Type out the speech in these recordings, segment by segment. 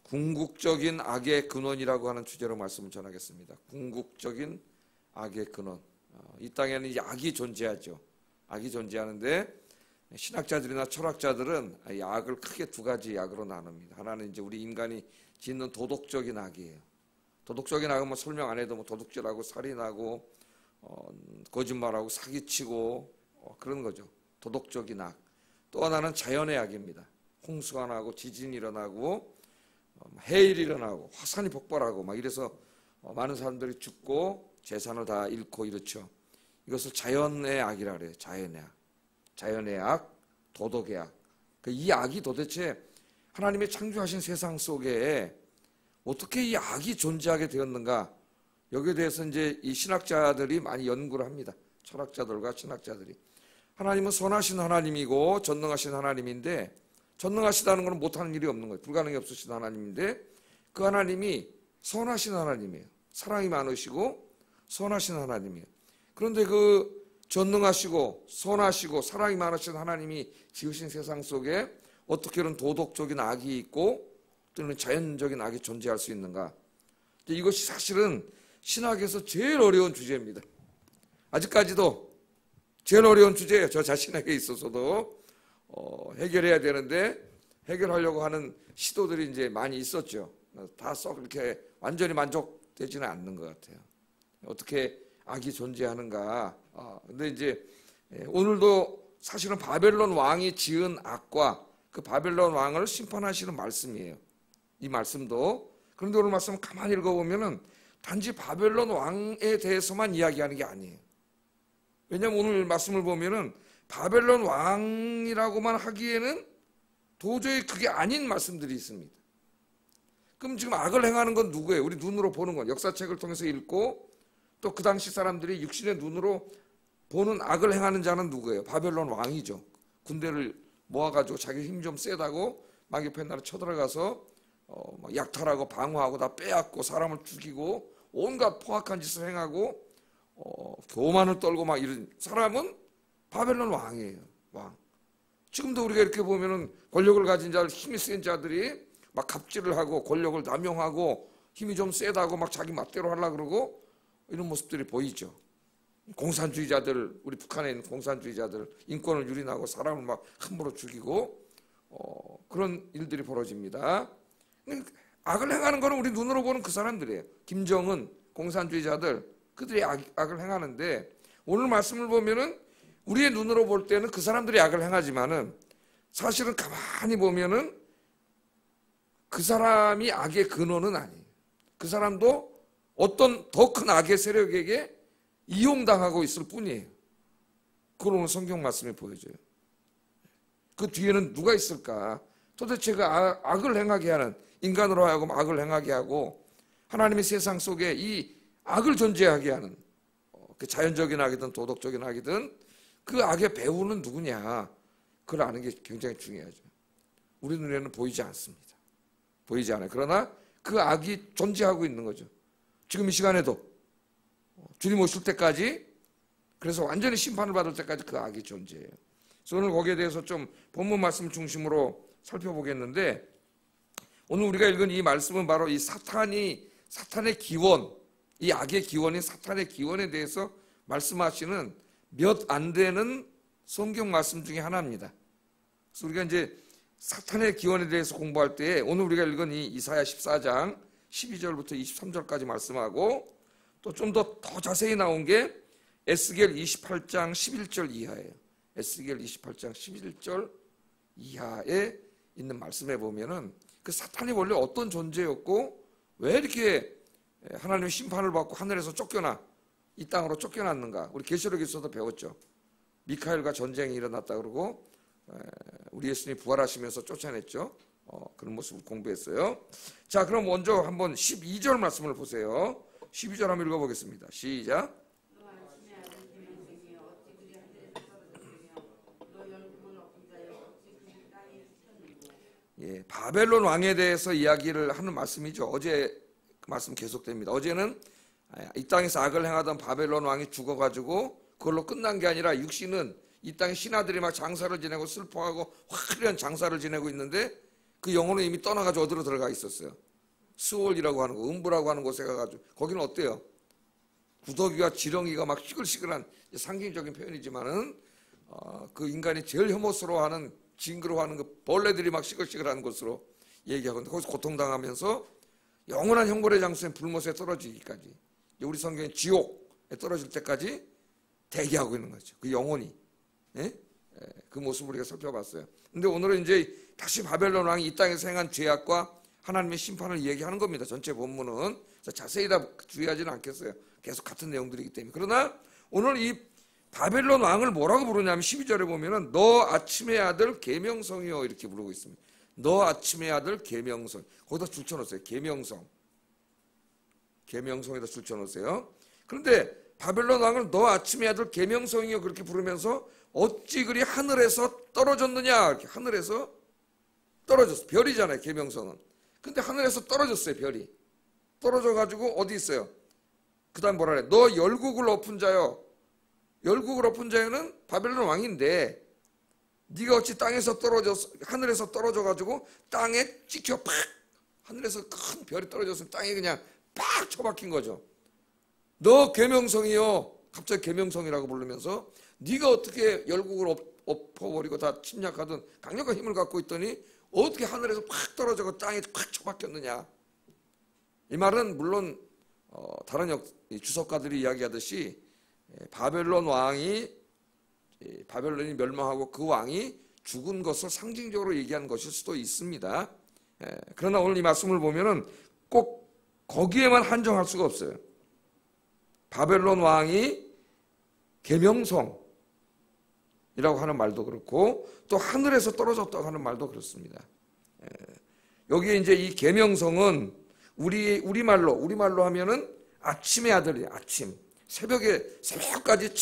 궁극적인 악의 근원이라고 하는 주제로 말씀을 전하겠습니다. 궁극적인 악의 근원. 이 땅에는 이제 악이 존재하죠. 악이 존재하는데 신학자들이나 철학자들은 이 악을 크게 두 가지 악으로 나눕니다. 하나는 이제 우리 인간이 짓는 도덕적인 악이에요. 도덕적인 악은 뭐 설명 안 해도 뭐 도둑질하고 살인하고 거짓말하고 사기치고 그런 거죠. 도덕적인 악. 또 하나는 자연의 악입니다. 홍수가 나고 지진이 일어나고 해일이 일어나고 화산이 폭발하고 막 이래서 많은 사람들이 죽고 재산을 다 잃고 이렇죠. 이것을 자연의 악이라 그래요. 자연의 악. 자연의 악, 도덕의 악. 이 악이 도대체 하나님의 창조하신 세상 속에 어떻게 이 악이 존재하게 되었는가? 여기에 대해서 이제 이 신학자들이 많이 연구를 합니다. 철학자들과 신학자들이. 하나님은 선하신 하나님이고 전능하신 하나님인데, 전능하시다는 것은 못하는 일이 없는 거예요. 불가능이 없으신 하나님인데, 그 하나님이 선하신 하나님이에요. 사랑이 많으시고 선하신 하나님이에요. 그런데 그 전능하시고 선하시고 사랑이 많으신 하나님이 지으신 세상 속에 어떻게 이런 도덕적인 악이 있고 또는 자연적인 악이 존재할 수 있는가? 이것이 사실은 신학에서 제일 어려운 주제입니다. 아직까지도 제일 어려운 주제예요. 저 자신에게 있어서도 해결해야 되는데 해결하려고 하는 시도들이 이제 많이 있었죠. 다 썩 이렇게 완전히 만족되지는 않는 것 같아요. 어떻게 악이 존재하는가? 근데 이제 오늘도 사실은 바벨론 왕이 지은 악과 그 바벨론 왕을 심판하시는 말씀이에요. 이 말씀도. 그런데 오늘 말씀 가만히 읽어보면은 단지 바벨론 왕에 대해서만 이야기하는 게 아니에요. 왜냐하면 오늘 말씀을 보면은 바벨론 왕이라고만 하기에는 도저히 그게 아닌 말씀들이 있습니다. 그럼 지금 악을 행하는 건 누구예요? 우리 눈으로 보는 건 역사책을 통해서 읽고 또 그 당시 사람들이 육신의 눈으로 보는 악을 행하는 자는 누구예요? 바벨론 왕이죠. 군대를 모아가지고 자기 힘 좀 세다고 막 옆에 나라 쳐들어가서 약탈하고 방어하고 다 빼앗고 사람을 죽이고 온갖 포악한 짓을 행하고 교만을 떨고 막 이런 사람은 바벨론 왕이에요. 왕. 지금도 우리가 이렇게 보면은 권력을 가진 자들, 힘이 센 자들이 막 갑질을 하고 권력을 남용하고 힘이 좀 세다고 막 자기 멋대로 하려고 그러고 이런 모습들이 보이죠. 공산주의자들, 우리 북한에 있는 공산주의자들 인권을 유린하고 사람을 막 함부로 죽이고 그런 일들이 벌어집니다. 악을 행하는 거는 우리 눈으로 보는 그 사람들이에요. 김정은, 공산주의자들, 그들이 악을 행하는데 오늘 말씀을 보면은 우리의 눈으로 볼 때는 그 사람들이 악을 행하지만은 사실은 가만히 보면은 그 사람이 악의 근원은 아니에요. 그 사람도 어떤 더 큰 악의 세력에게 이용당하고 있을 뿐이에요. 그걸 오늘 성경 말씀이 보여줘요. 그 뒤에는 누가 있을까? 도대체 그 악을 행하게 하는, 인간으로 하여금 악을 행하게 하고 하나님의 세상 속에 이 악을 존재하게 하는 그 자연적인 악이든 도덕적인 악이든 그 악의 배후는 누구냐? 그걸 아는 게 굉장히 중요하죠. 우리 눈에는 보이지 않습니다. 보이지 않아요. 그러나 그 악이 존재하고 있는 거죠. 지금 이 시간에도 주님 오실 때까지, 그래서 완전히 심판을 받을 때까지 그 악이 존재해요. 그래서 오늘 거기에 대해서 좀 본문 말씀 중심으로 살펴보겠는데, 오늘 우리가 읽은 이 말씀은 바로 이 사탄의 기원, 이 악의 기원인 사탄의 기원에 대해서 말씀하시는 몇 안 되는 성경 말씀 중에 하나입니다. 그래서 우리가 이제 사탄의 기원에 대해서 공부할 때 오늘 우리가 읽은 이 이사야 14장 12절부터 23절까지 말씀하고 또 좀 더 자세히 나온 게 에스겔 28장 11절 이하예요. 에스겔 28장 11절 이하에 있는 말씀에 보면은 그 사탄이 원래 어떤 존재였고 왜 이렇게 하나님의 심판을 받고 하늘에서 쫓겨나 이 땅으로 쫓겨났는가. 우리 계시록에서도 배웠죠. 미카엘과 전쟁이 일어났다 그러고 우리 예수님이 부활하시면서 쫓아냈죠. 그런 모습을 공부했어요. 자, 그럼 먼저 한번 12절 말씀을 보세요. 12절 한번 읽어보겠습니다. 시작. 예, 바벨론 왕에 대해서 이야기를 하는 말씀이죠. 어제 그 말씀 계속됩니다. 어제는 이 땅에서 악을 행하던 바벨론 왕이 죽어가지고 그걸로 끝난 게 아니라 육신은 이 땅의 신하들이 막 장사를 지내고 슬퍼하고 화려한 장사를 지내고 있는데 그 영혼은 이미 떠나가지고 어디로 들어가 있었어요? 스월이라고 하는 거, 음부라고 하는 곳에 가가지고 거기는 어때요? 구더기와 지렁이가 막 시글시글한 상징적인 표현이지만은 그 인간이 제일 혐오스러워하는 징그러워하는 그 벌레들이 막 시글시글한 곳으로 얘기하고 있는데 거기서 고통당하면서 영원한 형벌의 장소에 불못에 떨어지기까지 우리 성경에 지옥에 떨어질 때까지 대기하고 있는 거죠. 그 영혼이. 예? 그 모습을 우리가 살펴봤어요. 근데 오늘은 이제 다시 바벨론 왕이 이 땅에서 행한 죄악과 하나님의 심판을 얘기하는 겁니다. 전체 본문은 자세히 다 주의하지는 않겠어요. 계속 같은 내용들이기 때문에. 그러나 오늘 이 바벨론 왕을 뭐라고 부르냐면 12절에 보면은 너 아침의 아들 계명성이요 이렇게 부르고 있습니다. 너 아침의 아들 계명성. 거기다 줄쳐놓으세요. 계명성. 계명성에다 줄쳐놓으세요. 그런데 바벨론 왕을 너 아침의 아들 계명성이요 그렇게 부르면서 어찌 그리 하늘에서 떨어졌느냐. 이렇게 하늘에서 떨어졌어. 별이잖아요. 계명성은. 근데 하늘에서 떨어졌어요. 별이. 떨어져가지고 어디 있어요? 그 다음 뭐라 그래? 너 열국을 엎은 자요. 열국을 엎은 자는 바벨론 왕인데 네가 어찌 땅에서 떨어져서 하늘에서 떨어져가지고 땅에 찍혀 팍 하늘에서 큰 별이 떨어졌으면 땅에 그냥 팍 처박힌 거죠. 너 계명성이요. 갑자기 계명성이라고 부르면서 네가 어떻게 열국을 엎어버리고 다 침략하던 강력한 힘을 갖고 있더니 어떻게 하늘에서 팍 떨어져서 땅에 팍 처박혔느냐. 이 말은 물론 다른 주석가들이 이야기하듯이 바벨론이 멸망하고 그 왕이 죽은 것을 상징적으로 얘기한 것일 수도 있습니다. 그러나 오늘 이 말씀을 보면은 꼭 거기에만 한정할 수가 없어요. 바벨론 왕이 계명성이라고 하는 말도 그렇고 또 하늘에서 떨어졌다고 하는 말도 그렇습니다. 여기에 이제 이 계명성은 우리말로 하면은 아침의 아들이에요. 아침. 새벽까지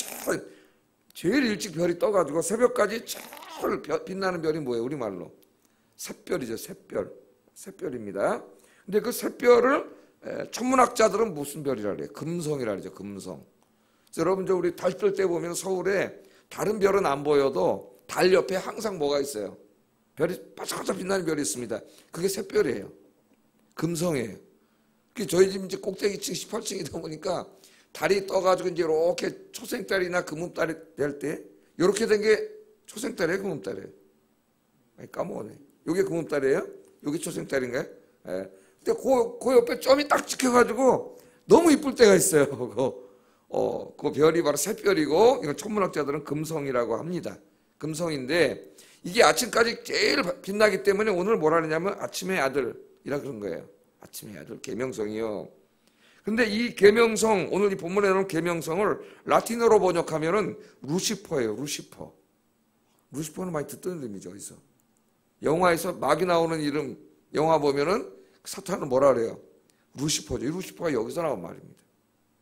제일 일찍 별이 떠가지고 새벽까지 제일 빛나는 별이 뭐예요? 우리말로. 샛별이죠. 샛별입니다. 근데 그 샛별을 천문학자들은 무슨 별이라 그래요? 금성이라 그러죠. 금성. 여러분 우리 달 뜰 때 보면 서울에 다른 별은 안 보여도 달 옆에 항상 뭐가 있어요? 별이 반짝반짝 빛나는 별이 있습니다. 그게 샛별이에요. 금성이에요. 저희 집 이제 꼭대기층 18층이다 보니까 달이 떠가지고 이제 이렇게 초생달이나 금음달이 될 때 이렇게 된 게 초생달이에요, 금음달이에요? 아니, 까먹었네. 이게 금음달이에요? 이게 초생달인가요? 예. 근데 그 옆에 점이 딱 찍혀가지고 너무 이쁠 때가 있어요. 그 별이 바로 샛별이고 이건 천문학자들은 금성이라고 합니다. 금성인데 이게 아침까지 제일 빛나기 때문에 오늘 뭐라 그러냐면 아침의 아들이라 그런 거예요. 아침의 아들 계명성이요. 근데 이 계명성 오늘 이 본문에 나오는 계명성을 라틴어로 번역하면은 루시퍼예요. 루시퍼. 루시퍼는 많이 듣던 이름이죠. 어디서? 영화에서 막이 나오는 이름 영화 보면은 사탄은 뭐라 그래요? 루시퍼죠. 이 루시퍼가 여기서 나온 말입니다.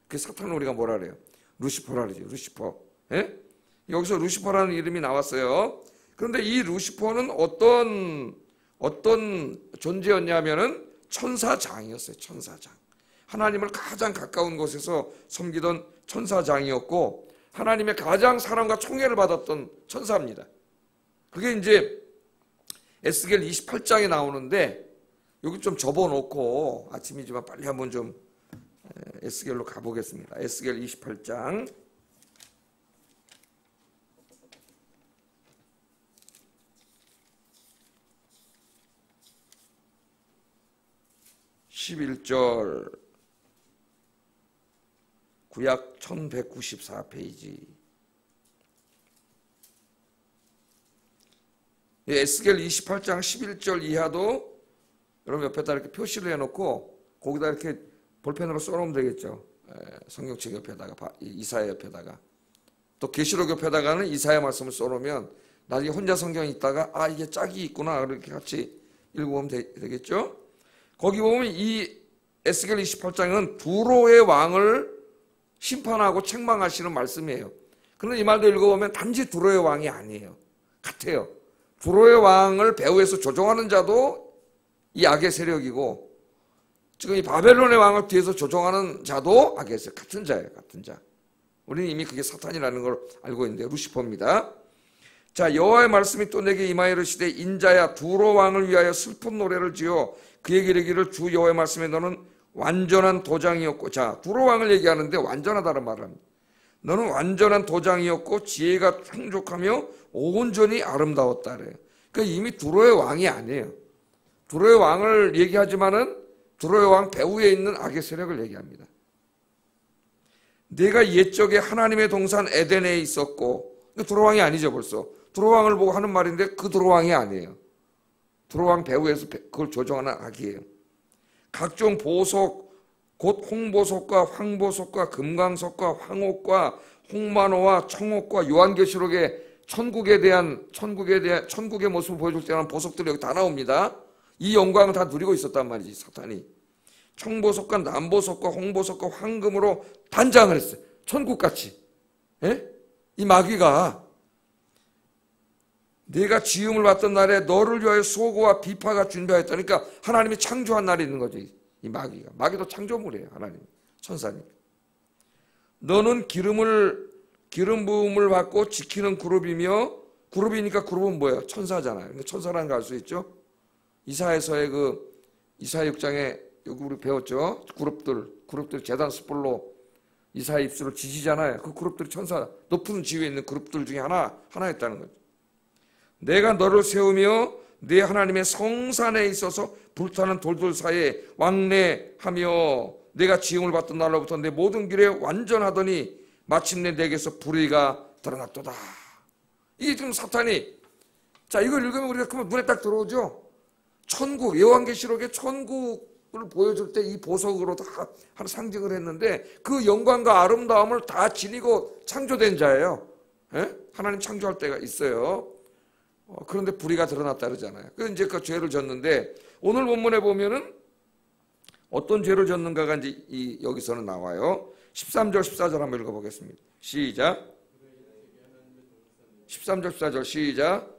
그 사탄을 우리가 뭐라 그래요? 루시퍼라 그러죠. 루시퍼. 예? 여기서 루시퍼라는 이름이 나왔어요. 그런데 이 루시퍼는 어떤 존재였냐면은 천사장이었어요. 천사장. 하나님을 가장 가까운 곳에서 섬기던 천사장이었고 하나님의 가장 사랑과 총애를 받았던 천사입니다. 그게 이제 에스겔 28장에 나오는데 여기 좀 접어놓고 아침이지만 빨리 한번 좀 에스겔로 가보겠습니다. 에스겔 28장 11절 구약 1194페이지 에스겔 28장 11절 이하도 여러분 옆에다 이렇게 표시를 해놓고 거기다 이렇게 볼펜으로 써놓으면 되겠죠. 성경책 옆에다가 이사야 옆에다가 또 계시록 옆에다가는 이사야 말씀을 써놓으면 나중에 혼자 성경 읽다가 이게 짝이 있구나 이렇게 같이 읽어보면 되겠죠. 거기 보면 이 에스겔 28장은 두로의 왕을 심판하고 책망하시는 말씀이에요. 그런데 이 말도 읽어보면 단지 두로의 왕이 아니에요. 같아요. 두로의 왕을 배후에서 조종하는 자도 이 악의 세력이고 지금 이 바벨론의 왕을 뒤에서 조종하는 자도 악의 세력, 같은 자예요. 같은 자. 우리는 이미 그게 사탄이라는 걸 알고 있는데 루시퍼입니다. 자, 여호와의 말씀이 또 내게 임하여 이르시되 인자야 두로 왕을 위하여 슬픈 노래를 지어 그에게 이르기를 주 여호와의 말씀에 너는 완전한 도장이었고, 자, 두로 왕을 얘기하는데 완전하다는 말을 합니다. 너는 완전한 도장이었고 지혜가 충족하며 온전히 아름다웠다 그래요. 그러니까 이미 두로의 왕이 아니에요. 두로의 왕을 얘기하지만은 두로의 왕 배후에 있는 악의 세력을 얘기합니다. 내가 옛적에 하나님의 동산 에덴에 있었고, 두로 왕이 아니죠 벌써. 두로 왕을 보고 하는 말인데 그 두로 왕이 아니에요. 두로 왕 배후에서 그걸 조종하는 악이에요. 각종 보석, 곧 홍보석과 황보석과 금강석과 황옥과 홍만호와 청옥과 요한계시록의 천국의 모습을 보여줄 때는 보석들이 여기 다 나옵니다. 이 영광을 다 누리고 있었단 말이지, 사탄이. 청보석과 남보석과 홍보석과 황금으로 단장을 했어요. 천국같이. 예? 이 마귀가 내가 지음을 받던 날에 너를 위하여 소고와 비파가 준비하였다. 그러니까 하나님이 창조한 날이 있는 거죠. 이 마귀가. 마귀도 창조물이에요. 하나님. 천사니까. 너는 기름 부음을 받고 지키는 그룹이며, 그룹이니까 그룹은 뭐예요? 천사잖아요. 그러니까 천사라는 걸 알 수 있죠. 이사야서의 이사야 6장에 여기 우리 배웠죠. 그룹들 제단 숯불로 이사야 입술을 지지잖아요. 그 그룹들이 천사, 높은 지위에 있는 그룹들 중에 하나였다는 거죠. 내가 너를 세우며 내 하나님의 성산에 있어서 불타는 돌들 사이에 왕래하며 내가 지음을 받던 날로부터 내 모든 길에 완전하더니 마침내 내게서 불의가 드러났도다. 이게 지금 사탄이, 자, 이걸 읽으면 우리가 그만 눈에 딱 들어오죠. 천국, 요한계시록의 천국을 보여줄 때 이 보석으로 다 상징을 했는데 그 영광과 아름다움을 다 지니고 창조된 자예요. 예? 하나님 창조할 때가 있어요. 그런데 불의가 드러났다 그러잖아요. 그래서 이제 그 죄를 졌는데 오늘 본문에 보면은 어떤 죄를 졌는가가 이제 여기서는 나와요. 13절 14절 한번 읽어보겠습니다. 시작. 13절 14절 시작.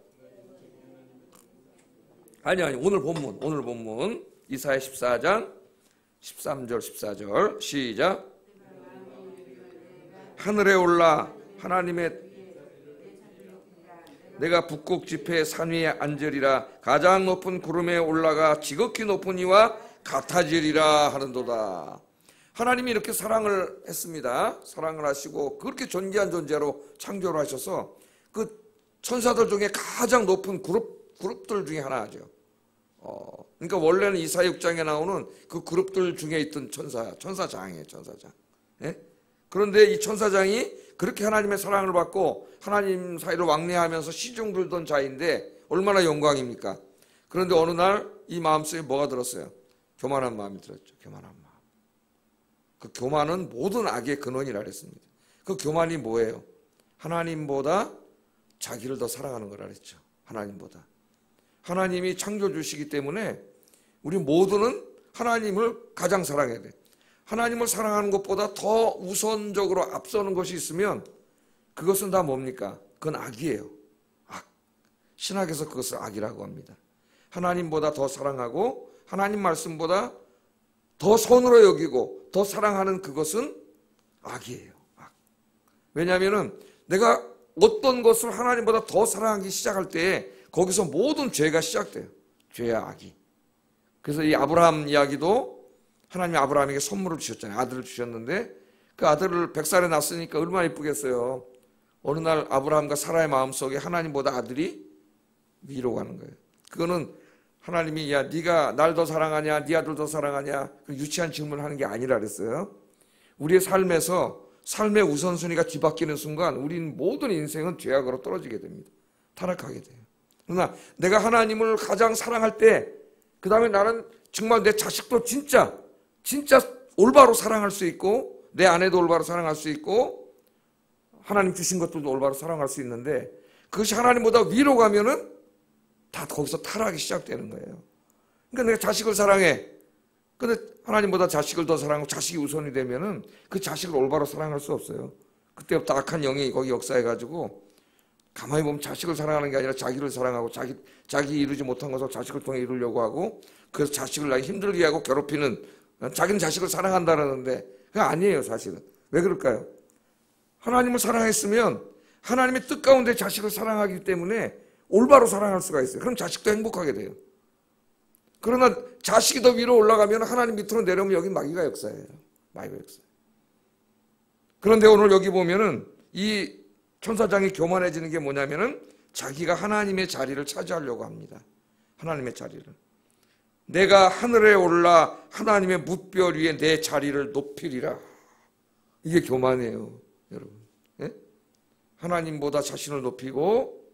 아니 오늘 본문 이사야 14장 13절 14절 시작. 하늘에 올라 하나님의 내가 북극 지폐의 산 위에 앉으리라. 가장 높은 구름에 올라가 지극히 높은 이와 같아지리라 하는도다. 하나님이 이렇게 사랑을 했습니다. 사랑을 하시고 그렇게 존귀한 존재로 창조를 하셔서 그 천사들 중에 가장 높은 그룹들 중에 하나죠. 그러니까 원래는 이사야 6장에 나오는 그 그룹들 중에 있던 천사장이에요. 천사장. 예? 그런데 이 천사장이 그렇게 하나님의 사랑을 받고 하나님 사이를 왕래하면서 시중 들던 자인데 얼마나 영광입니까? 그런데 어느 날 이 마음속에 뭐가 들었어요? 교만한 마음이 들었죠. 교만한 마음. 그 교만은 모든 악의 근원이라 그랬습니다. 그 교만이 뭐예요? 하나님보다 자기를 더 사랑하는 거라 그랬죠. 하나님보다. 하나님이 창조주시기 때문에 우리 모두는 하나님을 가장 사랑해야 돼. 하나님을 사랑하는 것보다 더 우선적으로 앞서는 것이 있으면 그것은 다 뭡니까? 그건 악이에요. 악. 신학에서 그것을 악이라고 합니다. 하나님보다 더 사랑하고 하나님 말씀보다 더 선으로 여기고 더 사랑하는 그것은 악이에요. 악. 왜냐하면 내가 어떤 것을 하나님보다 더 사랑하기 시작할 때에 거기서 모든 죄가 시작돼요. 죄와 악이. 그래서 이 아브라함 이야기도 하나님이 아브라함에게 선물을 주셨잖아요. 아들을 주셨는데 그 아들을 100살에 낳았으니까 얼마나 이쁘겠어요. 어느 날 아브라함과 사라의 마음속에 하나님보다 아들이 위로 가는 거예요. 그거는 하나님이 야 네가 날 더 사랑하냐 네 아들 더 사랑하냐 그 유치한 질문을 하는 게 아니라 그랬어요. 우리의 삶에서 삶의 우선순위가 뒤바뀌는 순간 우린 모든 인생은 죄악으로 떨어지게 됩니다. 타락하게 돼요. 그러나 내가 하나님을 가장 사랑할 때 그 다음에 나는 정말 내 자식도 진짜 올바로 사랑할 수 있고 내 아내도 올바로 사랑할 수 있고 하나님 주신 것들도 올바로 사랑할 수 있는데 그것이 하나님보다 위로 가면은 다 거기서 타락이 시작되는 거예요. 그러니까 내가 자식을 사랑해. 근데 하나님보다 자식을 더 사랑하고 자식이 우선이 되면은 그 자식을 올바로 사랑할 수 없어요. 그때부터 악한 영이 거기 역사해가지고 가만히 보면 자식을 사랑하는 게 아니라 자기를 사랑하고 자기 이루지 못한 것을 자식을 통해 이루려고 하고 그래서 자식을 나기 힘들게 하고 괴롭히는 자기는 자식을 사랑한다는데 그게 아니에요 사실은. 왜 그럴까요? 하나님을 사랑했으면 하나님의 뜻 가운데 자식을 사랑하기 때문에 올바로 사랑할 수가 있어요. 그럼 자식도 행복하게 돼요. 그러나 자식이 더 위로 올라가면 하나님 밑으로 내려오면 여기 마귀가 역사예요. 마귀가 역사. 그런데 오늘 여기 보면은 이 천사장이 교만해지는 게 뭐냐면은 자기가 하나님의 자리를 차지하려고 합니다. 하나님의 자리를. 내가 하늘에 올라 하나님의 뭇별 위에 내 자리를 높이리라. 이게 교만이에요, 여러분. 예? 하나님보다 자신을 높이고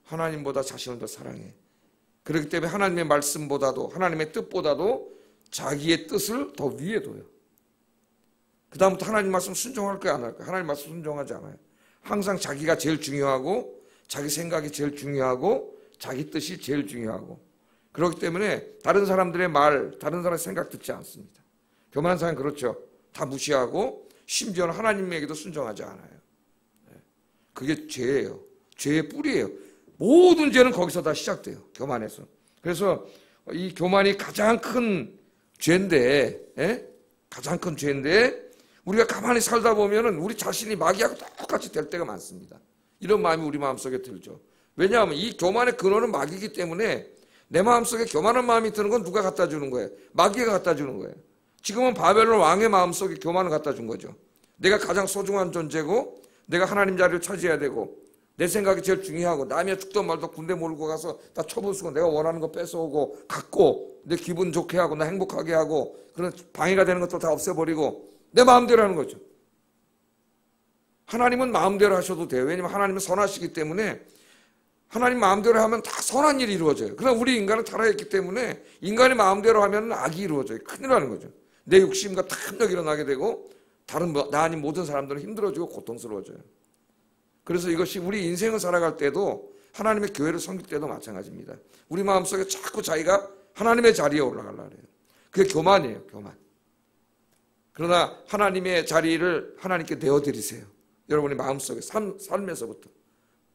하나님보다 자신을 더 사랑해. 그렇기 때문에 하나님의 말씀보다도 하나님의 뜻보다도 자기의 뜻을 더 위에 둬요. 그 다음부터 하나님 말씀 순종할 거야, 안 할 거야? 하나님 말씀 순종하지 않아요. 항상 자기가 제일 중요하고 자기 생각이 제일 중요하고 자기 뜻이 제일 중요하고, 그렇기 때문에 다른 사람들의 말, 다른 사람의 생각 듣지 않습니다. 교만한 사람은 그렇죠. 다 무시하고 심지어는 하나님에게도 순종하지 않아요. 그게 죄예요. 죄의 뿌리예요. 모든 죄는 거기서 다 시작돼요. 교만에서. 그래서 이 교만이 가장 큰 죄인데, 가장 큰 죄인데 우리가 가만히 살다 보면은 우리 자신이 마귀하고 똑같이 될 때가 많습니다. 이런 마음이 우리 마음속에 들죠. 왜냐하면 이 교만의 근원은 마귀이기 때문에 내 마음속에 교만한 마음이 드는 건 누가 갖다 주는 거예요? 마귀가 갖다 주는 거예요. 지금은 바벨론 왕의 마음속에 교만을 갖다 준 거죠. 내가 가장 소중한 존재고 내가 하나님 자리를 차지해야 되고 내 생각이 제일 중요하고 남의 죽던 말도 군대 몰고 가서 다 쳐부수고 내가 원하는 거 뺏어오고 갖고 내 기분 좋게 하고 나 행복하게 하고 그런 방해가 되는 것도 다 없애버리고 내 마음대로 하는 거죠. 하나님은 마음대로 하셔도 돼요. 왜냐하면 하나님은 선하시기 때문에 하나님 마음대로 하면 다 선한 일이 이루어져요. 그러나 우리 인간은 타락했기 때문에 인간이 마음대로 하면 악이 이루어져요. 큰일 나는 거죠. 내 욕심과 탐욕이 일어나게 되고 나 아닌 모든 사람들은 힘들어지고 고통스러워져요. 그래서 이것이 우리 인생을 살아갈 때도 하나님의 교회를 섬길 때도 마찬가지입니다. 우리 마음속에 자꾸 자기가 하나님의 자리에 올라가려고 해요. 그게 교만이에요. 교만. 그러나 하나님의 자리를 하나님께 내어드리세요. 여러분의 마음속에 삶에서부터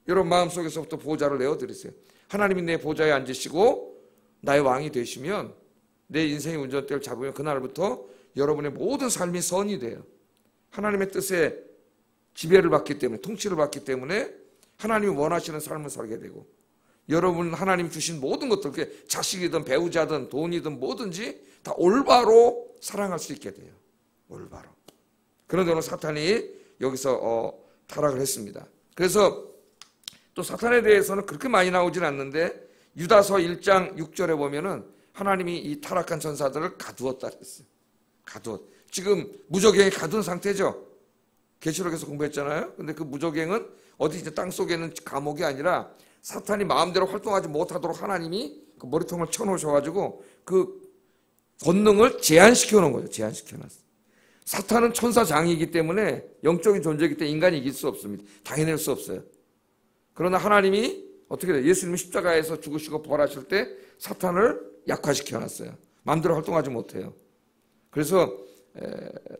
여러분 마음속에서부터 보좌를 내어드리세요. 하나님이 내 보좌에 앉으시고 나의 왕이 되시면 내 인생의 운전대를 잡으면 그날부터 여러분의 모든 삶이 선이 돼요. 하나님의 뜻에 지배를 받기 때문에 통치를 받기 때문에 하나님이 원하시는 삶을 살게 되고 여러분 하나님 주신 모든 것들 그게 자식이든 배우자든 돈이든 뭐든지 다 올바로 사랑할 수 있게 돼요. 올바로. 그런데 오늘 사탄이 여기서 타락을 했습니다. 그래서 또 사탄에 대해서는 그렇게 많이 나오진 않는데 유다서 1장 6절에 보면은 하나님이 이 타락한 천사들을 가두었다 그랬어요. 지금 무저갱이 가둔 상태죠. 계시록에서 공부했잖아요. 근데 그 무저갱은 어디 이제 땅 속에 있는 감옥이 아니라 사탄이 마음대로 활동하지 못하도록 하나님이 그 머리통을 쳐놓으셔가지고 그 권능을 제한시켜 놓은 거죠. 제한시켜 놨어요. 사탄은 천사장이기 때문에 영적인 존재이기 때문에 인간이 이길 수 없습니다. 당해낼 수 없어요. 그러나 하나님이 어떻게 돼요? 예수님이 십자가에서 죽으시고 부활하실 때 사탄을 약화시켜 놨어요. 마음대로 활동하지 못해요. 그래서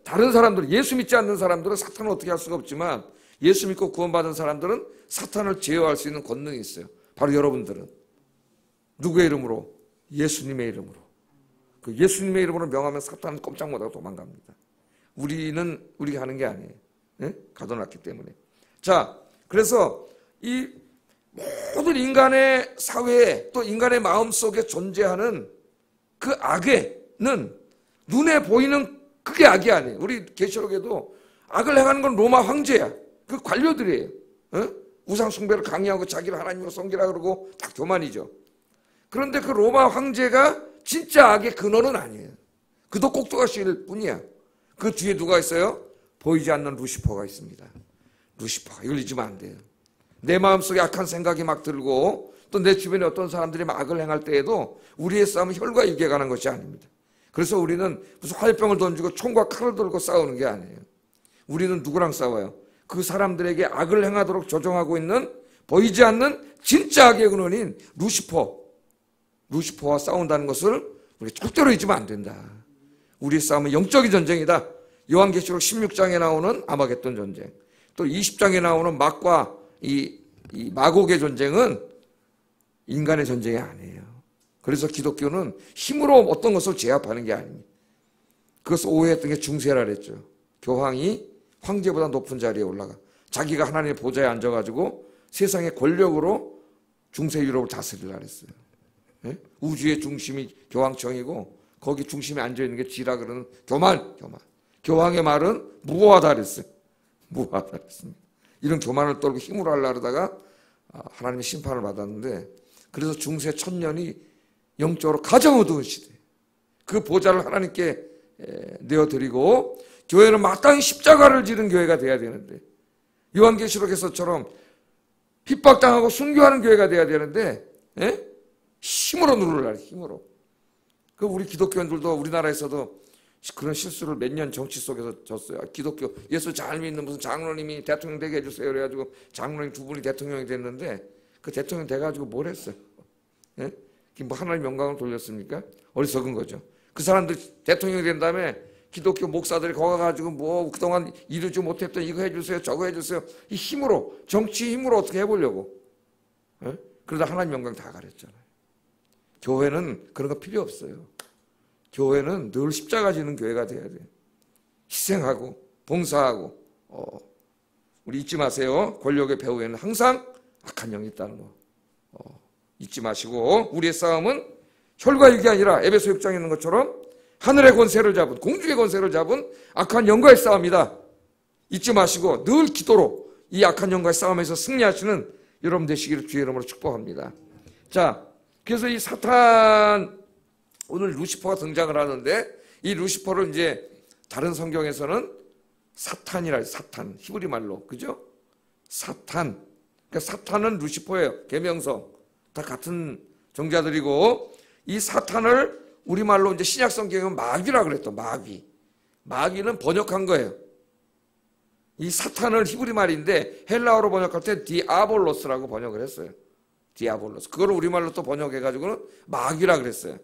다른 사람들, 예수 믿지 않는 사람들은 사탄을 어떻게 할 수가 없지만 예수 믿고 구원받은 사람들은 사탄을 제어할 수 있는 권능이 있어요. 바로 여러분들은. 누구의 이름으로? 예수님의 이름으로. 그 예수님의 이름으로 명하면 사탄은 꼼짝 못하고 도망갑니다. 우리가 하는 게 아니에요. 네? 가둬놨기 때문에. 자, 그래서 이 모든 인간의 사회에 또 인간의 마음속에 존재하는 그 악에는 눈에 보이는 그게 악이 아니에요. 우리 계시록에도 악을 행하는 건 로마 황제야. 그 관료들이에요. 우상 숭배를 강요하고 자기를 하나님으로 섬기라 그러고 다 교만이죠. 그런데 그 로마 황제가 진짜 악의 근원은 아니에요. 그도 꼭두가시일 뿐이야. 그 뒤에 누가 있어요? 보이지 않는 루시퍼가 있습니다. 루시퍼. 이걸 잊으면 안 돼요. 내 마음속에 악한 생각이 막 들고 또 내 주변에 어떤 사람들이 악을 행할 때에도 우리의 싸움은 혈과 육에 관한 것이 아닙니다. 그래서 우리는 무슨 화염병을 던지고 총과 칼을 들고 싸우는 게 아니에요. 우리는 누구랑 싸워요? 그 사람들에게 악을 행하도록 조종하고 있는 보이지 않는 진짜 악의 근원인 루시퍼와 싸운다는 것을 우리 절대로 잊으면 안 된다. 우리의 싸움은 영적인 전쟁이다. 요한계시록 16장에 나오는 아마겟돈 전쟁, 또 20장에 나오는 막과 이 마곡의 전쟁은 인간의 전쟁이 아니에요. 그래서 기독교는 힘으로 어떤 것을 제압하는 게 아닙니다. 그것을 오해했던 게 중세라 그랬죠. 교황이 황제보다 높은 자리에 올라가 자기가 하나님의 보좌에 앉아가지고 세상의 권력으로 중세 유럽을 다스리려고 했어요. 예? 우주의 중심이 교황청이고 거기 중심에 앉아있는 게 지라 그러는 교만. 교황의 말은 무고하다 그랬어요. 무고하다 그랬습니다. 이런 교만을 떨고 힘으로 하려고 하다가 하나님의 심판을 받았는데, 그래서 중세 1000년이 영적으로 가장 어두운 시대, 그 보좌를 하나님께 내어드리고 교회는 마땅히 십자가를 지는 교회가 돼야 되는데, 요한계시록에서처럼 핍박당하고 순교하는 교회가 돼야 되는데 힘으로 누르려고 해요. 힘으로. 그 우리 기독교인들도 우리나라에서도 그런 실수를 몇 년 정치 속에서 졌어요. 기독교 예수 잘 믿는 무슨 장로님이 대통령 되게 해주세요 그래가지고 장로님 2분이 대통령이 됐는데, 그 대통령 돼가지고 뭘 했어요? 뭐 하나님 영광을 돌렸습니까? 어리석은 거죠. 그 사람들 대통령이 된 다음에 기독교 목사들이 거기 가지고 뭐 그동안 이루지 못했던 이거 해주세요 저거 해주세요, 이 힘으로, 정치 힘으로 어떻게 해보려고. 그러다 하나님 영광 다 가렸잖아요. 교회는 그런 거 필요 없어요. 교회는 늘 십자가 지는 교회가 돼야 돼요. 희생하고 봉사하고. 우리 잊지 마세요. 권력의 배후에는 항상 악한 영이 있다는 거. 잊지 마시고, 우리의 싸움은 혈과 육이 아니라 에베소 6장에 있는 것처럼 하늘의 권세를 잡은, 공중의 권세를 잡은 악한 영과의 싸움이다. 잊지 마시고 늘 기도로 이 악한 영과의 싸움에서 승리하시는 여러분 되시기를 주의 이름으로 축복합니다. 자, 그래서 이 사탄, 오늘 루시퍼가 등장을 하는데, 이 루시퍼를 이제 다른 성경에서는 사탄이라, 사탄, 히브리 말로, 그죠? 사탄. 그러니까 사탄은 루시퍼예요. 계명성. 다 같은 정자들이고, 이 사탄을 우리말로 이제 신약 성경은 마귀라 그랬던, 마귀. 마귀는 번역한 거예요. 이 사탄을 히브리 말인데 헬라어로 번역할 때 디아볼로스라고 번역을 했어요. 디아볼로스. 그걸 우리말로 또 번역해가지고는 마귀라 그랬어요.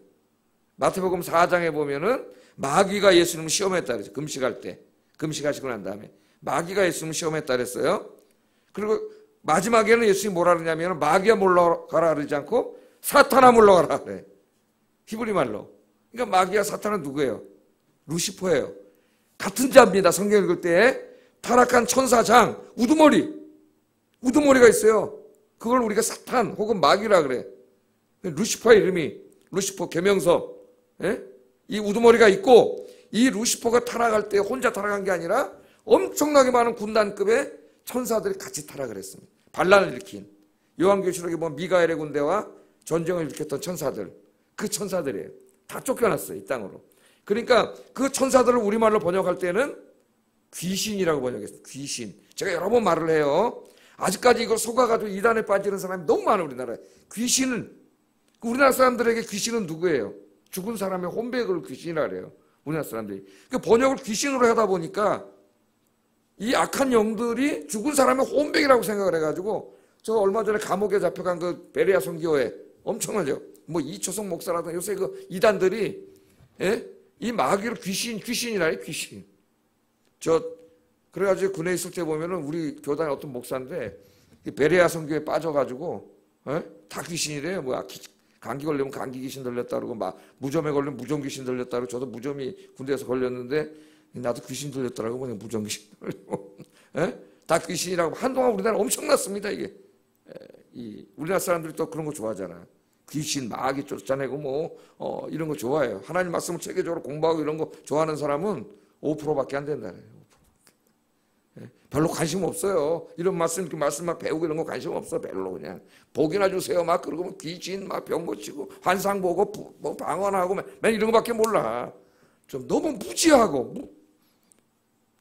마태복음 4장에 보면은 마귀가 예수님을 시험했다 그랬어요. 금식할 때. 금식하시고 난 다음에. 마귀가 예수님을 시험했다 그랬어요. 그리고 마지막에는 예수님이 뭐라 그러냐면 마귀야 물러가라 그러지 않고 사탄아 물러가라 그래. 히브리 말로. 그러니까 마귀와 사탄은 누구예요? 루시퍼예요. 같은 자입니다. 성경 읽을 때 타락한 천사장, 우두머리가 있어요. 그걸 우리가 사탄 혹은 마귀라 그래. 루시퍼의 이름이, 루시퍼 계명서. 이 우두머리가 있고, 이 루시퍼가 타락할 때 혼자 타락한 게 아니라 엄청나게 많은 군단급의 천사들이 같이 타락을 했습니다. 반란을 일으킨. 요한계시록에 보면 미가엘의 군대와 전쟁을 일으켰던 천사들, 그 천사들이에요. 다 쫓겨났어요, 이 땅으로. 그러니까 그 천사들을 우리말로 번역할 때는 귀신이라고 번역했어요. 귀신. 제가 여러 번 말을 해요. 아직까지 이걸 속아가지고 이단에 빠지는 사람이 너무 많아요, 우리나라에. 귀신은, 우리나라 사람들에게 귀신은 누구예요? 죽은 사람의 혼백을 귀신이라 그래요, 우리나라 사람들이. 그 번역을 귀신으로 하다 보니까 이 악한 영들이 죽은 사람의 혼백이라고 생각을 해가지고, 저 얼마 전에 감옥에 잡혀간 그 베레아 선교회 엄청나죠. 뭐 이초성 목사라든가 요새 그 이단들이 이 마귀를 귀신이라 해요, 귀신. 그래가지고 군에 있을 때 보면은 우리 교단의 어떤 목사인데 베레아 선교에 빠져가지고 다 귀신이래요. 뭐 감기 걸리면 감기 귀신 들렸다 그러고, 막 무좀에 걸리면 무좀 귀신 들렸다 그러고, 저도 무좀이 군대에서 걸렸는데 나도 귀신 들렸더라고. 그냥 무좀 귀신 들리고. 다 귀신이라고. 한동안 우리나라 엄청났습니다, 이게. 우리나라 사람들이 또 그런 거 좋아하잖아요. 귀신, 마귀 쫓아내고 뭐 이런 거 좋아해요. 하나님 말씀을 체계적으로 공부하고 이런 거 좋아하는 사람은 5%밖에 안 된다네요. 5%. 별로 관심 없어요. 이런 말씀 막 배우고 이런 거 관심 없어. 별로. 그냥 복이나 주세요 막 그러고, 귀신 막 병 고치고 환상 보고 뭐 방언하고 맨 이런 거밖에 몰라. 좀 너무 무지하고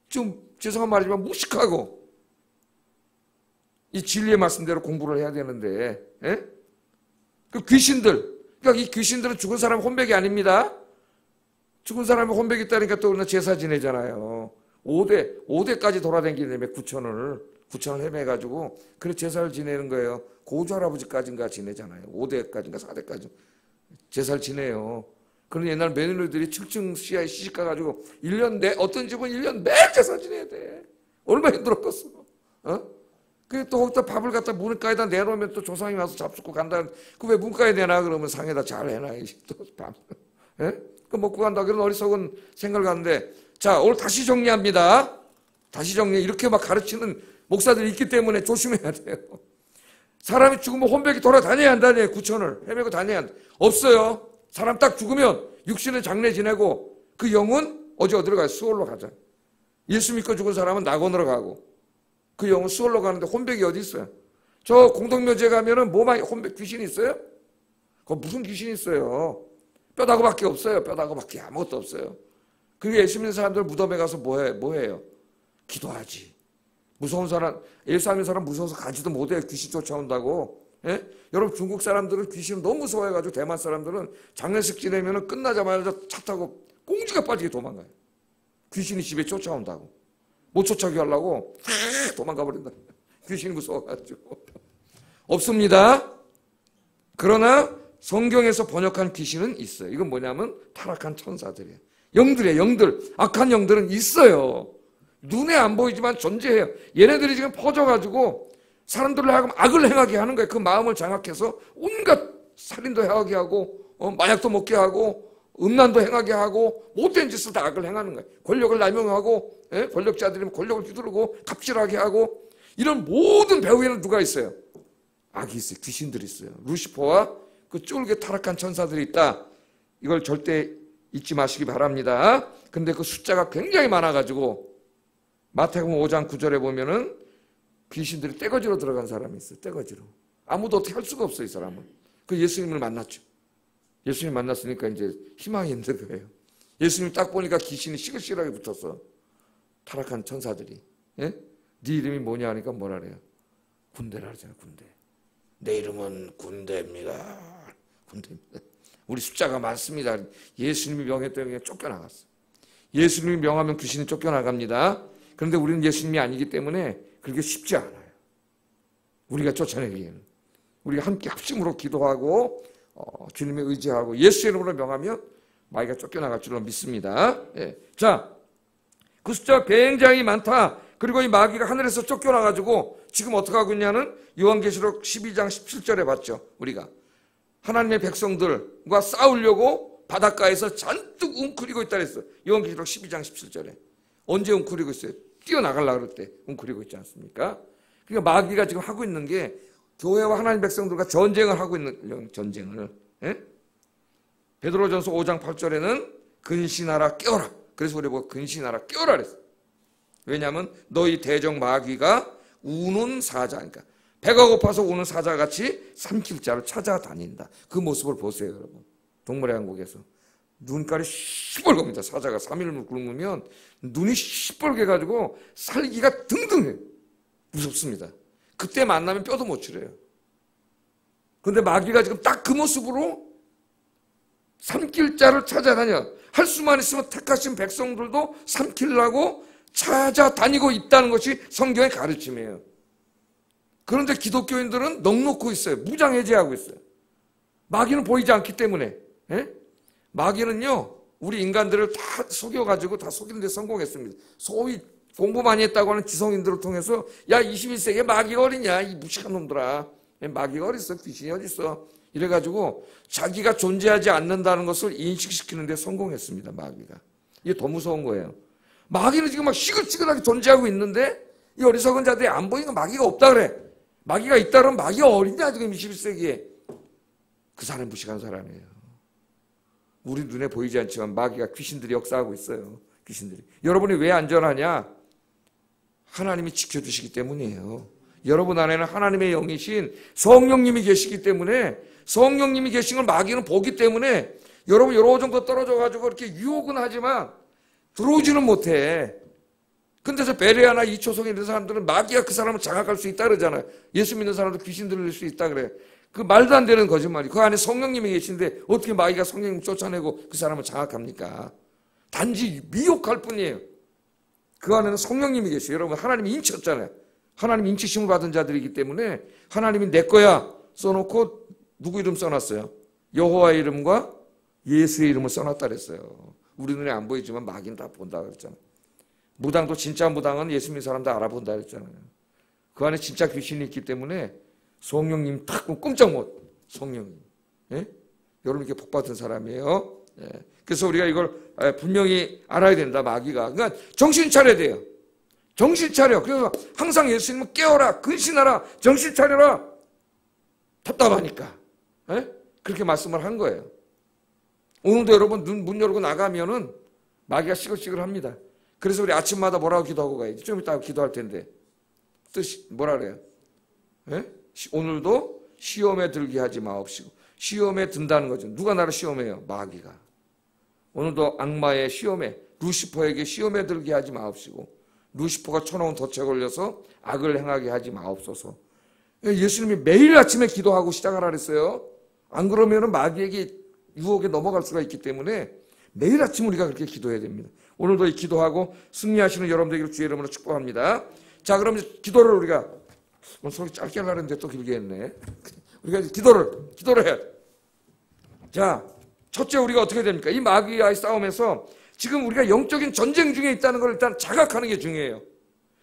좀 죄송한 말이지만 무식하고, 이 진리의 말씀대로 공부를 해야 되는데, 그 귀신들, 그러니까 이 귀신들은 죽은 사람 혼백이 아닙니다. 죽은 사람이 혼백이 있다니까 또 우리는 제사 지내잖아요. 5대까지 돌아다니는데 9천을 헤매가지고 그래 제사를 지내는 거예요. 고조 할아버지까지인가 지내잖아요. 5대까지인가 4대까지 제사를 지내요. 그런 옛날 며느리들이 층층 시집 가가지고 1년 내, 어떤 집은 1년 매일 제사 지내야 돼. 얼마나 힘들었겠어. 그래 또 거기다 밥을 갖다 문가에다 내놓으면 또 조상이 와서 잡숫고 간다. 그 왜 문가에 내놔? 그러면 상에다 잘 해놔야지. 또 밥. 그 먹고 간다. 그런 어리석은 생각을 갖는데, 자, 오늘 다시 정리합니다. 다시 정리해. 이렇게 막 가르치는 목사들이 있기 때문에 조심해야 돼요. 사람이 죽으면 혼백이 돌아다녀야 한다니, 구천을 헤매고 다녀야 한다. 없어요. 사람 딱 죽으면 육신의 장례 지내고 그 영은 어디로 가요? 수월로 가자. 예수 믿고 죽은 사람은 낙원으로 가고 그 영은 수월로 가는데 혼백이 어디 있어요? 저 공동묘지에 가면은 뭐만 혼백 귀신이 있어요? 그 무슨 귀신이 있어요? 뼈다구밖에 없어요. 뼈다구밖에 아무것도 없어요. 그게 예수 믿는 사람들 무덤에 가서 뭐해요? 기도하지. 무서운 사람, 예수 믿는 사람 무서워서 가지도 못해요. 귀신 쫓아온다고. 예? 여러분 중국 사람들은 귀신 너무 무서워해가지고 대만 사람들은 장례식 지내면 끝나자마자 차 타고 꽁지가 빠지게 도망가요. 귀신이 집에 쫓아온다고. 못 쫓아오게 하려고 도망가 버린다. 귀신이 무서워가지고. 없습니다. 그러나 성경에서 번역한 귀신은 있어요. 이건 뭐냐면 타락한 천사들이에요. 영들이에요. 영들. 악한 영들은 있어요. 눈에 안 보이지만 존재해요. 얘네들이 지금 퍼져가지고 사람들을 하여금 악을 행하게 하는 거예요. 그 마음을 장악해서 온갖 살인도 행하게 하고 마약도 먹게 하고 음란도 행하게 하고 못된 짓을 다 악을 행하는 거예요. 권력을 남용하고 권력자들이 권력을 휘두르고 갑질하게 하고 이런 모든 배후에는 누가 있어요? 악이 있어요. 귀신들이 있어요. 루시퍼와 그 쫄게 타락한 천사들이 있다. 이걸 절대 잊지 마시기 바랍니다. 근데 그 숫자가 굉장히 많아가지고 마태복음 5장 9절에 보면은 귀신들이 떼거지로 들어간 사람이 있어요. 떼거지로. 아무도 어떻게 할 수가 없어요. 이 사람은. 그 예수님을 만났죠. 예수님 만났으니까 이제 희망이 있는 거예요. 예수님 딱 보니까 귀신이 시글시글하게 붙었어. 타락한 천사들이. 예? 네 이름이 뭐냐 하니까 뭐라 그래요? 군대라 그러잖아요. 군대. 내 이름은 군대입니다. 군대입니다. 우리 숫자가 많습니다. 예수님이 명했더니 그냥 쫓겨나갔어. 예수님이 명하면 귀신이 쫓겨나갑니다. 그런데 우리는 예수님이 아니기 때문에 그렇게 쉽지 않아요. 우리가 쫓아내기에는. 우리가 함께 합심으로 기도하고 주님에 의지하고 예수의 이름으로 명하면 마귀가 쫓겨나갈 줄로 믿습니다. 예. 자, 그 숫자가 굉장히 많다. 그리고 이 마귀가 하늘에서 쫓겨나가지고 지금 어떻게 하고 있냐는 요한계시록 12장 17절에 봤죠. 우리가 하나님의 백성들과 싸우려고 바닷가에서 잔뜩 웅크리고 있다 그랬어요. 요한계시록 12장 17절에. 언제 웅크리고 있어요? 뛰어나가려고 그럴 때 웅크리고 있지 않습니까? 그러니까 마귀가 지금 하고 있는 게 교회와 하나님 백성들과 전쟁을 하고 있는 전쟁을. 예? 베드로전서 5장 8절에는 근신하라 깨어라. 그래서 우리 보고 근신하라 깨어라 그랬어요. 왜냐하면 너희 대적 마귀가 우는 사자, 그러니까 배가 고파서 우는 사자같이 삼킬 자를 찾아다닌다. 그 모습을 보세요, 여러분. 동물의 왕국에서 눈깔이 시뻘겁니다. 사자가 3일 굶으면 눈이 시뻘게 가지고 살기가 등등해요. 무섭습니다. 그때 만나면 뼈도 못 추려요. 그런데 마귀가 지금 딱 그 모습으로 삼킬 자를 찾아다녀. 할 수만 있으면 택하신 백성들도 삼키려고 찾아다니고 있다는 것이 성경의 가르침이에요. 그런데 기독교인들은 넋놓고 있어요. 무장해제하고 있어요. 마귀는 보이지 않기 때문에. 예? 마귀는요, 우리 인간들을 다 속여가지고 다 속이는 데 성공했습니다. 소위 공부 많이 했다고 하는 지성인들을 통해서 야 21세기에 마귀가 어딨냐 이 무식한 놈들아. 마귀가 어딨어? 귀신이 어딨어? 이래가지고 자기가 존재하지 않는다는 것을 인식시키는 데 성공했습니다. 마귀가. 이게 더 무서운 거예요. 마귀는 지금 막 시글시글하게 존재하고 있는데 이 어리석은 자들이 안 보이니까 마귀가 없다 그래. 마귀가 있다 그러면 마귀가 어딨냐 지금 21세기에. 그 사람이 무식한 사람이에요. 우리 눈에 보이지 않지만 마귀가 귀신들이 역사하고 있어요. 귀신들이. 여러분이 왜 안전하냐? 하나님이 지켜주시기 때문이에요. 여러분 안에는 하나님의 영이신 성령님이 계시기 때문에 성령님이 계신 걸 마귀는 보기 때문에 여러분 여러 정도 떨어져가지고 이렇게 유혹은 하지만 들어오지는 못해. 근데 저 베레아나 이초성에 있는 사람들은 마귀가 그 사람을 장악할 수 있다 그러잖아요. 예수 믿는 사람도 귀신 들릴 수 있다 그래. 그 말도 안 되는 거짓말이. 그 안에 성령님이 계신데 어떻게 마귀가 성령님 쫓아내고 그 사람을 장악합니까? 단지 미혹할 뿐이에요. 그 안에는 성령님이 계셔요. 여러분 하나님이 인치셨잖아요. 하나님 인치심을 받은 자들이기 때문에 하나님이 내 거야 써놓고 누구 이름 써놨어요? 여호와의 이름과 예수의 이름을 써놨다 그랬어요. 우리 눈에 안 보이지만 마귀는 다 본다 그랬잖아요. 무당도 진짜 무당은 예수 믿는 사람도 알아본다 그랬잖아요. 그 안에 진짜 귀신이 있기 때문에 성령님 탁 꼼짝 못. 성령님. 예? 여러분 이렇게 복받은 사람이에요. 예. 그래서 우리가 이걸 분명히 알아야 된다. 마귀가. 그러니까 정신 차려야 돼요. 정신 차려. 그래서 항상 예수님은 깨어라, 근신하라, 정신 차려라. 답답하니까. 에? 그렇게 말씀을 한 거예요. 오늘도 여러분 문 열고 나가면은 마귀가 시글시글합니다. 그래서 우리 아침마다 뭐라고 기도하고 가야지. 좀 이따 기도할 텐데. 뜻이 뭐라 그래요? 에? 오늘도 시험에 들게 하지 마옵시고. 시험에 든다는 거죠. 누가 나를 시험해요? 마귀가. 오늘도 악마의 시험에, 루시퍼에게 시험에 들게 하지 마옵시고, 루시퍼가 쳐놓은 덫에 걸려서 악을 행하게 하지 마옵소서. 예수님이 매일 아침에 기도하고 시작하라 그랬어요. 안 그러면 마귀에게 유혹에 넘어갈 수가 있기 때문에 매일 아침 우리가 그렇게 기도해야 됩니다. 오늘도 이 기도하고 승리하시는 여러분 되기를 주의 이름으로 축복합니다. 자, 그럼 기도를 우리가 오늘 소리 짧게 하려는데 또 길게 했네. 우리가 기도를 해야 돼. 자, 첫째 우리가 어떻게 됩니까? 이 마귀와의 싸움에서 지금 우리가 영적인 전쟁 중에 있다는 걸 일단 자각하는 게 중요해요.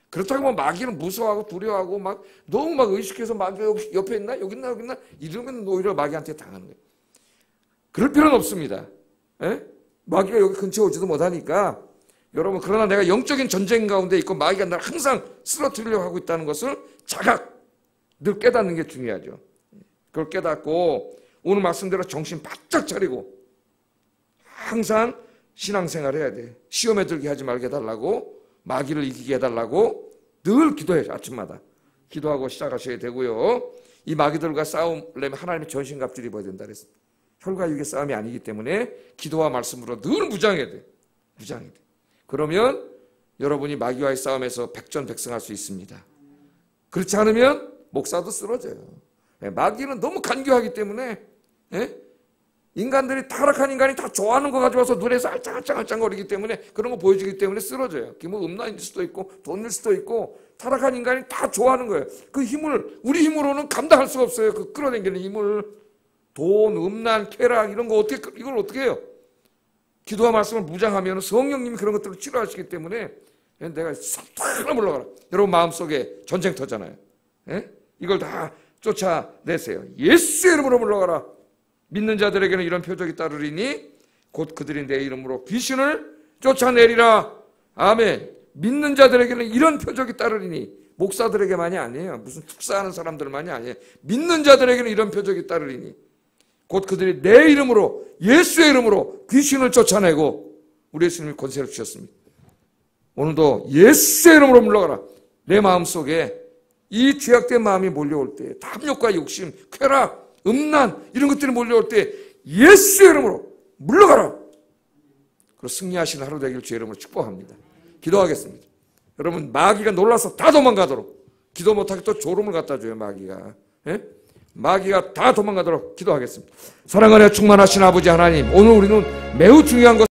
그렇다고 뭐 마귀는 무서워하고 두려워하고 막 너무 막 의식해서 마귀가 여기 옆에 있나? 여기 있나? 여기 있나? 이러면 오히려 마귀한테 당하는 거예요. 그럴 필요는 없습니다. 에? 마귀가 여기 근처에 오지도 못하니까 여러분, 그러나 내가 영적인 전쟁 가운데 있고 마귀가 나를 항상 쓰러뜨리려고 하고 있다는 것을 늘 깨닫는 게 중요하죠. 그걸 깨닫고 오늘 말씀대로 정신 바짝 차리고 항상 신앙생활 해야 돼. 시험에 들게 하지 말게 해달라고, 마귀를 이기게 해달라고 늘 기도해요. 아침마다 기도하고 시작하셔야 되고요. 이 마귀들과 싸우려면 하나님의 전신갑주를 입어야 된다 그랬습니다. 혈과 육의 싸움이 아니기 때문에 기도와 말씀으로 늘 무장해야 돼. 무장해야 돼. 그러면 여러분이 마귀와의 싸움에서 백전백승할 수 있습니다. 그렇지 않으면 목사도 쓰러져요. 마귀는 너무 간교하기 때문에, 인간들이, 타락한 인간이 다 좋아하는 거 가져와서 눈에서 알짱알짱거리기 때문에, 그런 거 보여주기 때문에 쓰러져요. 그게 뭐 음란일 수도 있고 돈일 수도 있고, 타락한 인간이 다 좋아하는 거예요. 그 힘을 우리 힘으로는 감당할 수가 없어요. 그 끌어당기는 힘을. 돈, 음란, 쾌락 이런 거 이걸 어떻게 해요? 기도와 말씀을 무장하면 성령님이 그런 것들을 치료하시기 때문에 내가 싹 물러가라. 여러분 마음속에 전쟁터잖아요. 이걸 다 쫓아내세요. 예수의 이름으로 물러가라. 믿는 자들에게는 이런 표적이 따르리니 곧 그들이 내 이름으로 귀신을 쫓아내리라. 아멘. 믿는 자들에게는 이런 표적이 따르리니, 목사들에게만이 아니에요. 무슨 특사하는 사람들만이 아니에요. 믿는 자들에게는 이런 표적이 따르리니 곧 그들이 내 이름으로, 예수의 이름으로 귀신을 쫓아내고, 우리 예수님이 권세를 주셨습니다. 오늘도 예수의 이름으로 물러가라. 내 마음속에 이 죄악된 마음이 몰려올 때, 탐욕과 욕심, 쾌락, 음란 이런 것들이 몰려올 때 예수의 이름으로 물러가라. 그리고 승리하시는 하루 되길 주의 이름으로 축복합니다. 기도하겠습니다. 여러분, 마귀가 놀라서 다 도망가도록, 기도 못하게 또 졸음을 갖다 줘요, 마귀가. 마귀가 다 도망가도록 기도하겠습니다. 사랑 안에 충만하신 아버지 하나님, 오늘 우리는 매우 중요한 것